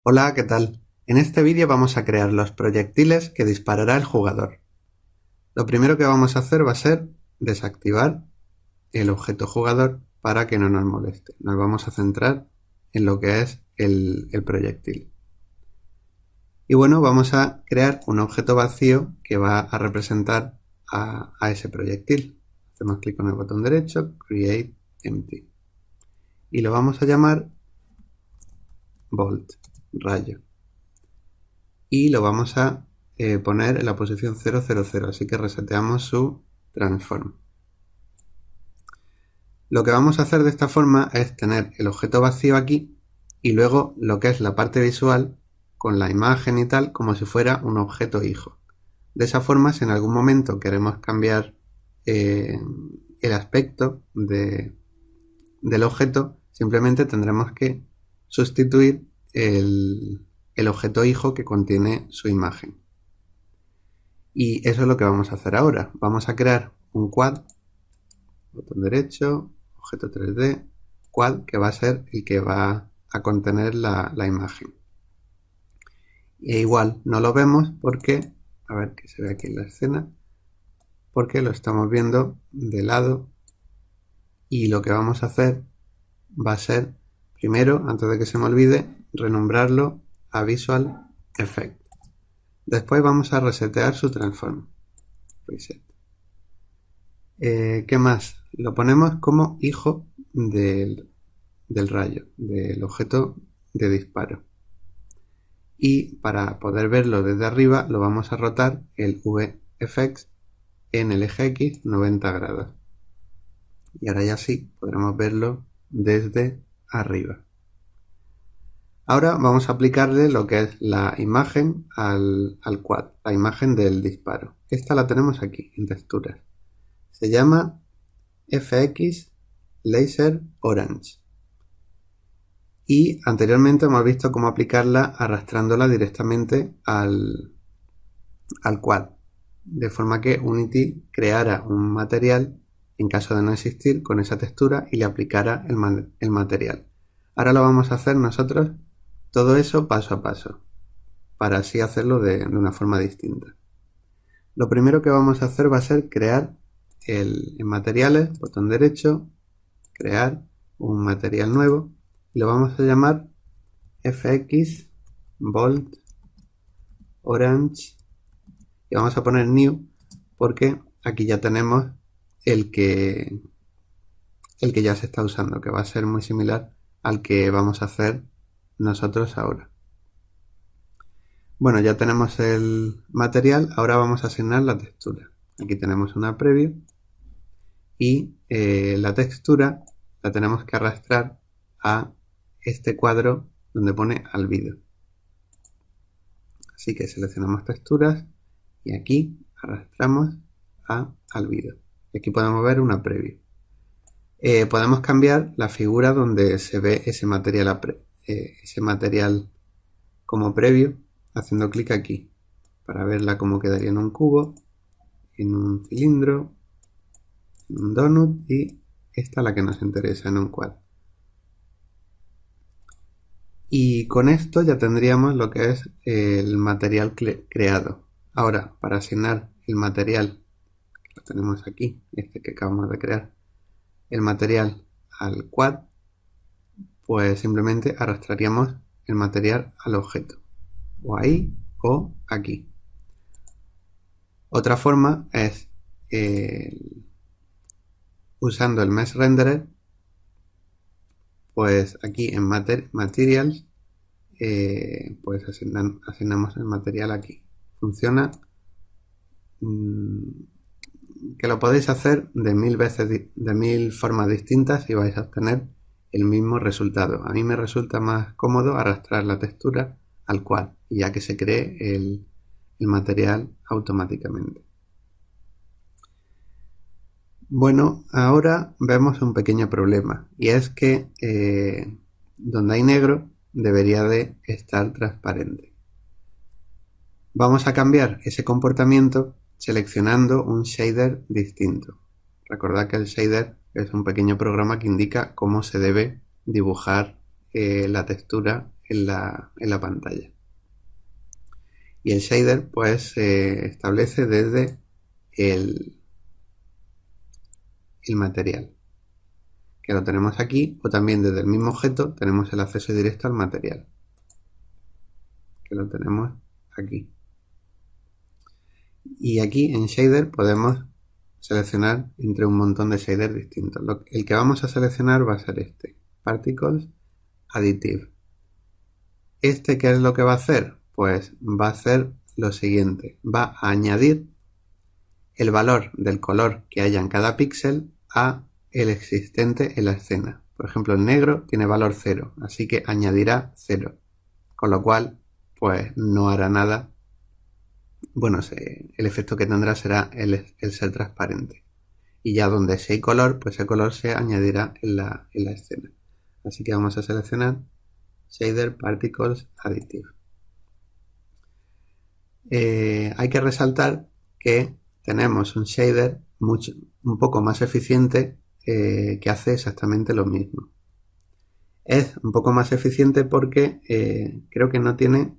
Hola, ¿qué tal? En este vídeo vamos a crear los proyectiles que disparará el jugador. Lo primero que vamos a hacer va a ser desactivar el objeto jugador para que no nos moleste. Nos vamos a centrar en lo que es el proyectil. Y bueno, vamos a crear un objeto vacío que va a representar a ese proyectil. Hacemos clic con el botón derecho, Create Empty. Y lo vamos a llamar Bolt, rayo. Y lo vamos a poner en la posición 000, así que reseteamos su transform. Lo que vamos a hacer de esta forma es tener el objeto vacío aquí y luego lo que es la parte visual con la imagen y tal como si fuera un objeto hijo. De esa forma, si en algún momento queremos cambiar el aspecto del objeto, simplemente tendremos que sustituir el objeto hijo que contiene su imagen. Y eso es lo que vamos a hacer ahora. Vamos a crear un quad, botón derecho, objeto 3D, quad, que va a ser el que va a contener la imagen. E igual no lo vemos porque, a ver que se ve aquí en la escena, porque lo estamos viendo de lado y lo que vamos a hacer va a ser, primero, antes de que se me olvide, renombrarlo a Visual Effect. Después vamos a resetear su transform. Reset. ¿Qué más? Lo ponemos como hijo del rayo, del objeto de disparo. Y para poder verlo desde arriba lo vamos a rotar el VFX en el eje X 90 grados. Y ahora ya sí podremos verlo desde arriba. Ahora vamos a aplicarle lo que es la imagen al quad, la imagen del disparo. Esta la tenemos aquí en texturas. Se llama FX Laser Orange. Y anteriormente hemos visto cómo aplicarla arrastrándola directamente al quad. De forma que Unity creara un material en caso de no existir con esa textura y le aplicara el material. Ahora lo vamos a hacer nosotros todo eso paso a paso, para así hacerlo de una forma distinta. Lo primero que vamos a hacer va a ser crear en materiales, botón derecho, crear un material nuevo y lo vamos a llamar FX Bolt Orange y vamos a poner New porque aquí ya tenemos el que ya se está usando, que va a ser muy similar al que vamos a hacer nosotros ahora. Bueno, ya tenemos el material, ahora vamos a asignar la textura. Aquí tenemos una preview y la textura la tenemos que arrastrar a este cuadro donde pone albedo. Así que seleccionamos texturas y aquí arrastramos a albedo. Y aquí podemos ver una preview. Podemos cambiar la figura donde se ve ese material como preview haciendo clic aquí para verla cómo quedaría en un cubo, en un cilindro, en un donut y esta es la que nos interesa en un quad. Y con esto ya tendríamos lo que es el material creado. Ahora, para asignar el material, que lo tenemos aquí, este que acabamos de crear, el material al quad, pues simplemente arrastraríamos el material al objeto, o ahí o aquí. Otra forma es usando el Mesh Renderer, pues aquí en Materials, pues asignamos el material aquí. Funciona que lo podéis hacer de mil formas distintas y vais a obtener el mismo resultado. A mí me resulta más cómodo arrastrar la textura al quad, ya que se cree el material automáticamente. Bueno, ahora vemos un pequeño problema y es que donde hay negro debería de estar transparente. Vamos a cambiar ese comportamiento seleccionando un shader distinto. Recordad que el shader es un pequeño programa que indica cómo se debe dibujar la textura en la pantalla. Y el shader pues se establece desde el material, que lo tenemos aquí, o también desde el mismo objeto tenemos el acceso directo al material, que lo tenemos aquí. Y aquí en shader podemos seleccionar entre un montón de shaders distintos. El que vamos a seleccionar va a ser este, Particles Additive. ¿Este qué es lo que va a hacer? Pues va a hacer lo siguiente, va a añadir el valor del color que haya en cada píxel a el existente en la escena. Por ejemplo, el negro tiene valor 0, así que añadirá 0, con lo cual pues no hará nada. Bueno, el efecto que tendrá será el ser transparente. Y ya donde si hay color, pues ese color se añadirá en la escena. Así que vamos a seleccionar Shader Particles Additive. Hay que resaltar que tenemos un shader un poco más eficiente que hace exactamente lo mismo. Es un poco más eficiente porque creo que no tiene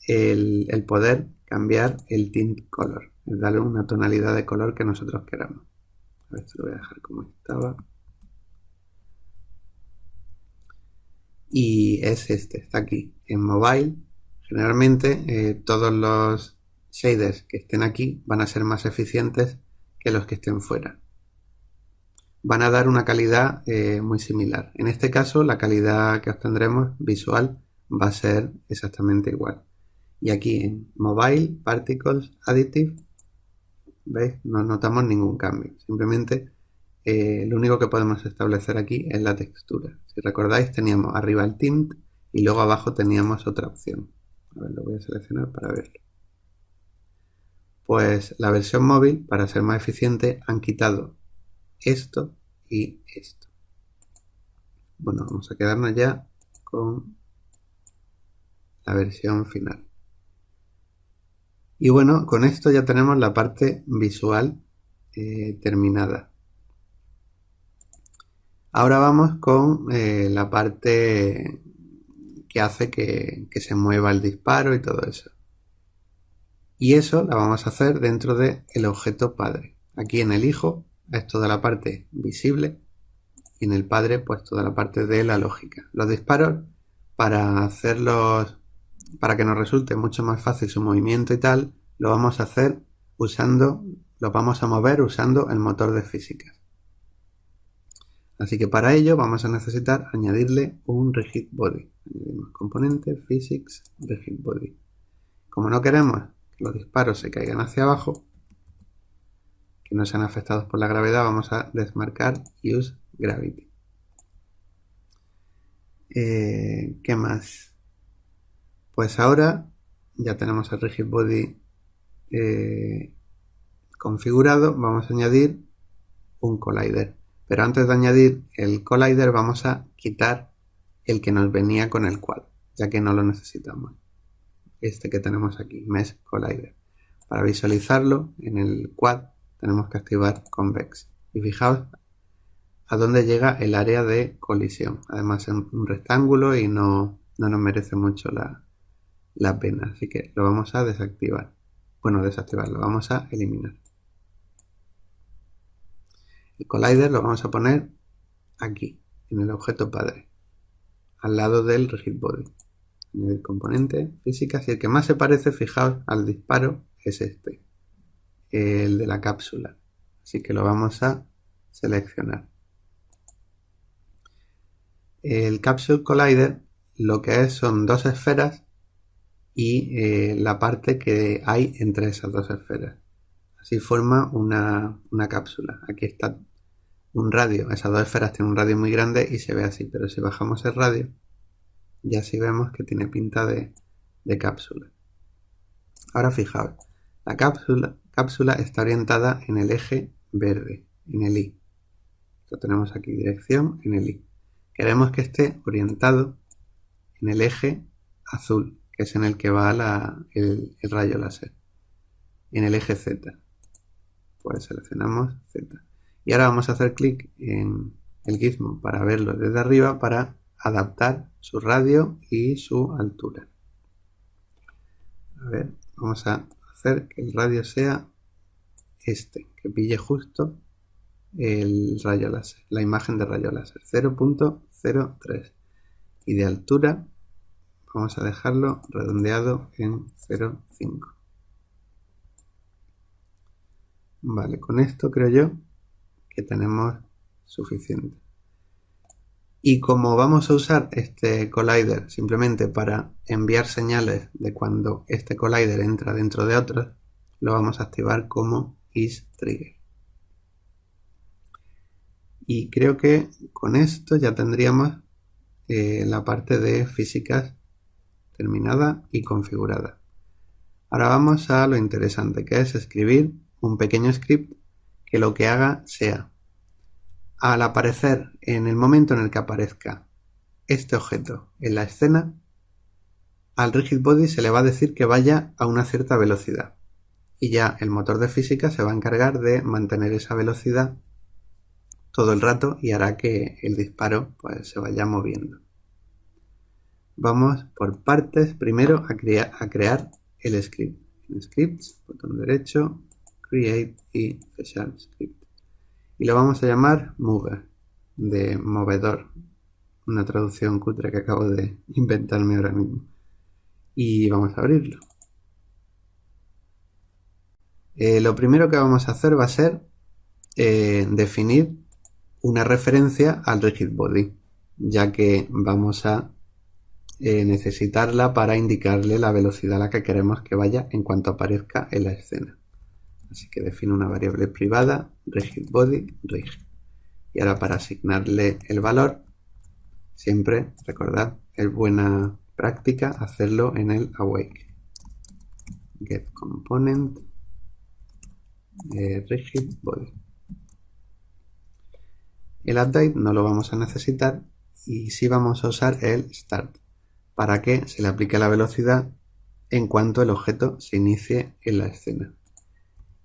el poder cambiar el tint color, es darle una tonalidad de color que nosotros queramos. A ver, esto lo voy a dejar como estaba. Y es este, está aquí. En mobile, generalmente todos los shaders que estén aquí van a ser más eficientes que los que estén fuera. Van a dar una calidad muy similar. En este caso, la calidad que obtendremos visual va a ser exactamente igual. Y aquí en Mobile Particles Additive, ¿veis? No notamos ningún cambio. Simplemente lo único que podemos establecer aquí es la textura. Si recordáis, teníamos arriba el tint y luego abajo teníamos otra opción. A ver, lo voy a seleccionar para verlo. Pues la versión móvil, para ser más eficiente, han quitado esto y esto. Bueno, vamos a quedarnos ya con la versión final. Y bueno, con esto ya tenemos la parte visual terminada. Ahora vamos con la parte que hace que se mueva el disparo y todo eso. Y eso la vamos a hacer dentro del objeto padre. Aquí en el hijo es toda la parte visible y en el padre pues toda la parte de la lógica. Los disparos, para hacerlos, para que nos resulte mucho más fácil su movimiento y tal, lo vamos a hacer los vamos a mover usando el motor de físicas. Así que para ello vamos a necesitar añadirle un Rigid Body. Añadimos componente, Physics, Rigid Body. Como no queremos que los disparos se caigan hacia abajo, que no sean afectados por la gravedad, vamos a desmarcar Use Gravity. ¿Qué más? Pues ahora ya tenemos el Rigid Body configurado. Vamos a añadir un Collider. Pero antes de añadir el Collider vamos a quitar el que nos venía con el quad, ya que no lo necesitamos. Este que tenemos aquí, Mesh Collider. Para visualizarlo en el quad tenemos que activar Convex. Y fijaos a dónde llega el área de colisión. Además es un rectángulo y no nos merece mucho la pena. Así que lo vamos a desactivar. Bueno, desactivarlo, vamos a eliminar. El Collider lo vamos a poner aquí, en el objeto padre, al lado del Rigid Body. Añadir componente, físicas, y el que más se parece, fijaos, al disparo es este, el de la cápsula. Así que lo vamos a seleccionar. El Capsule Collider lo que es son dos esferas y la parte que hay entre esas dos esferas. Así forma una cápsula. Aquí está un radio, esas dos esferas tienen un radio muy grande y se ve así, pero si bajamos el radio ya sí vemos que tiene pinta de cápsula. Ahora fijaos, la cápsula está orientada en el eje verde, en el Y. Lo tenemos aquí, dirección en el Y. Queremos que esté orientado en el eje azul, que es en el que va el rayo láser, en el eje Z. Pues seleccionamos Z. Y ahora vamos a hacer clic en el gizmo para verlo desde arriba para adaptar su radio y su altura. A ver, vamos a hacer que el radio sea este, que pille justo el rayo láser, la imagen de rayo láser, 0.03. Y de altura vamos a dejarlo redondeado en 0.5. Vale, con esto creo yo que tenemos suficiente. Y como vamos a usar este collider simplemente para enviar señales de cuando este collider entra dentro de otros, lo vamos a activar como isTrigger. Y creo que con esto ya tendríamos la parte de físicas terminada y configurada. Ahora vamos a lo interesante, que es escribir un pequeño script que lo que haga sea, al aparecer, en el momento en el que aparezca este objeto en la escena, al rigid body se le va a decir que vaya a una cierta velocidad. Y ya el motor de física se va a encargar de mantener esa velocidad todo el rato y hará que el disparo pues, se vaya moviendo. Vamos por partes, primero a crear el script. En Scripts, botón derecho, Create y Special Script. Y lo vamos a llamar Mover, de movedor, una traducción cutre que acabo de inventarme ahora mismo. Y vamos a abrirlo. Lo primero que vamos a hacer va a ser definir una referencia al rigid body, ya que vamos a necesitarla para indicarle la velocidad a la que queremos que vaya en cuanto aparezca en la escena. Así que defino una variable privada, rigid body, rig. Y ahora para asignarle el valor, siempre recordad, es buena práctica hacerlo en el awake. Get component rigid body. El update no lo vamos a necesitar y sí vamos a usar el start para que se le aplique la velocidad en cuanto el objeto se inicie en la escena.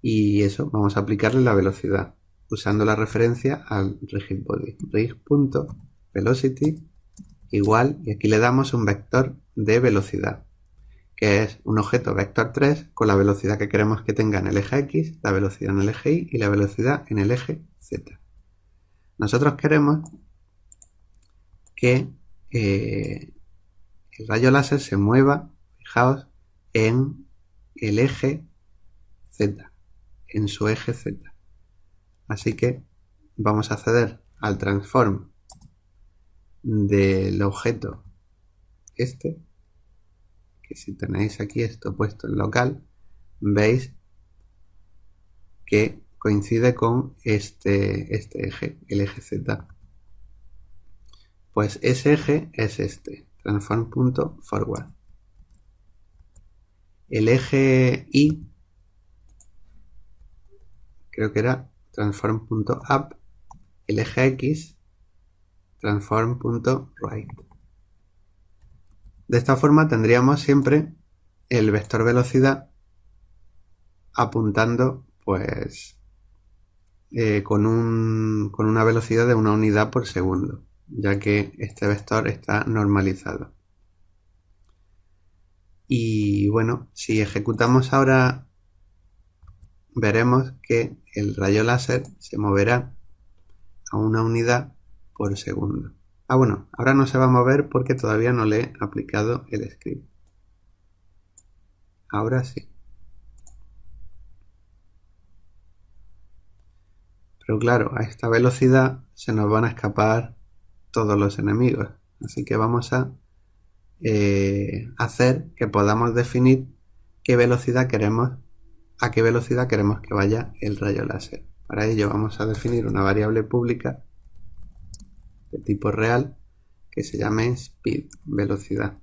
Y eso, vamos a aplicarle la velocidad usando la referencia al rigid body. Rig.velocity igual, y aquí le damos un vector de velocidad, que es un objeto vector 3 con la velocidad que queremos que tenga en el eje X, la velocidad en el eje Y y la velocidad en el eje Z. Nosotros queremos que el rayo láser se mueva, fijaos, en el eje Z, en su eje Z. Así que vamos a acceder al transform del objeto este, que si tenéis aquí esto puesto en local, veis que coincide con este eje, el eje Z. Pues ese eje es este, transform.forward. El eje Y, creo que era transform.up, el eje X, transform.right. De esta forma tendríamos siempre el vector velocidad apuntando pues con una velocidad de 1 unidad por segundo, ya que este vector está normalizado. Y bueno, si ejecutamos ahora, veremos que el rayo láser se moverá a 1 unidad por segundo. Bueno, ahora no se va a mover porque todavía no le he aplicado el script. Ahora sí. Pero claro, a esta velocidad se nos van a escapar todos los enemigos. Así que vamos a hacer que podamos definir a qué velocidad queremos que vaya el rayo láser. Para ello vamos a definir una variable pública de tipo real que se llame speed, velocidad.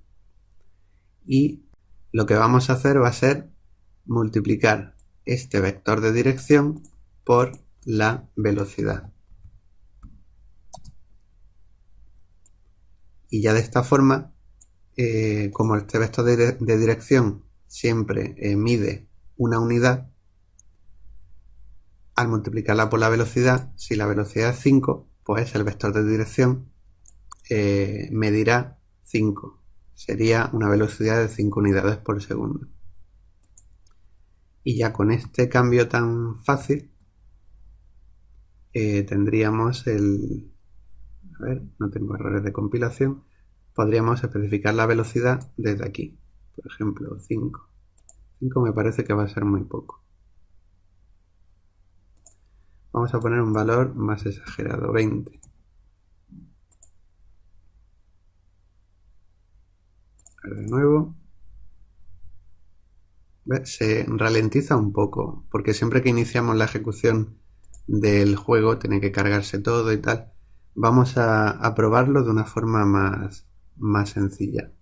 Y lo que vamos a hacer va a ser multiplicar este vector de dirección por la velocidad. Y ya de esta forma, como este vector de dirección siempre mide una unidad, al multiplicarla por la velocidad, si la velocidad es 5, pues el vector de dirección medirá 5. Sería una velocidad de 5 unidades por segundo. Y ya con este cambio tan fácil tendríamos el... A ver, no tengo errores de compilación. Podríamos especificar la velocidad desde aquí. Por ejemplo, 5. 5 me parece que va a ser muy poco. Vamos a poner un valor más exagerado, 20. A ver de nuevo. Se ralentiza un poco, porque siempre que iniciamos la ejecución del juego tiene que cargarse todo y tal. Vamos a probarlo de una forma más sencilla.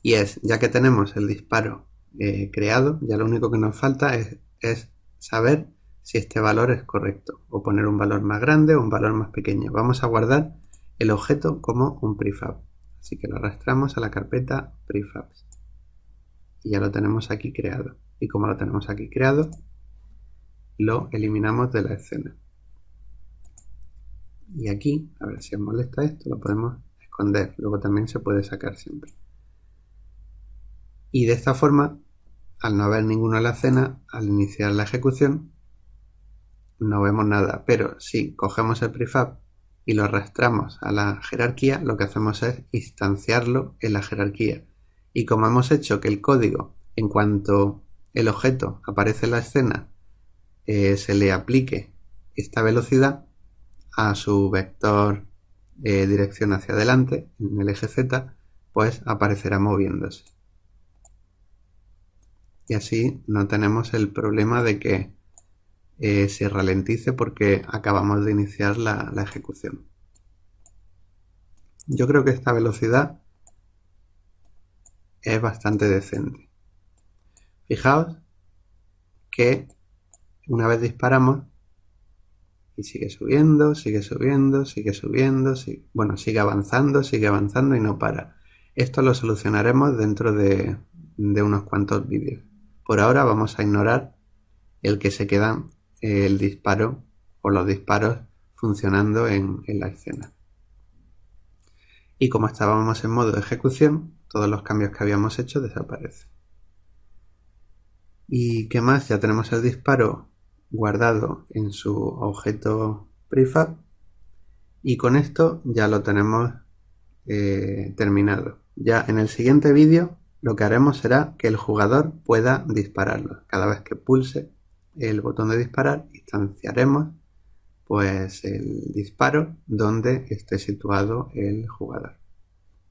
Y es, ya que tenemos el disparo creado, ya lo único que nos falta es saber si este valor es correcto, o poner un valor más grande o un valor más pequeño. Vamos a guardar el objeto como un prefab, así que lo arrastramos a la carpeta prefabs. Y ya lo tenemos aquí creado. Y como lo tenemos aquí creado, lo eliminamos de la escena. Y aquí, a ver si os molesta esto, lo podemos esconder. Luego también se puede sacar siempre. Y de esta forma, al no haber ninguno en la escena, al iniciar la ejecución, no vemos nada. Pero si cogemos el prefab y lo arrastramos a la jerarquía, lo que hacemos es instanciarlo en la jerarquía. Y como hemos hecho que el código, en cuanto el objeto aparece en la escena, se le aplique esta velocidad a su vector dirección hacia adelante, en el eje Z, pues aparecerá moviéndose. Y así no tenemos el problema de que se ralentice porque acabamos de iniciar la ejecución. Yo creo que esta velocidad es bastante decente. Fijaos que una vez disparamos y sigue subiendo, sigue subiendo, sigue subiendo, bueno, sigue avanzando y no para. Esto lo solucionaremos dentro de unos cuantos vídeos. Por ahora vamos a ignorar el que se quedan el disparo o los disparos funcionando en la escena. Y como estábamos en modo de ejecución, todos los cambios que habíamos hecho desaparecen. ¿Y qué más? Ya tenemos el disparo guardado en su objeto prefab y con esto ya lo tenemos terminado. Ya en el siguiente vídeo lo que haremos será que el jugador pueda dispararlo. Cada vez que pulse el botón de disparar, instanciaremos pues el disparo donde esté situado el jugador.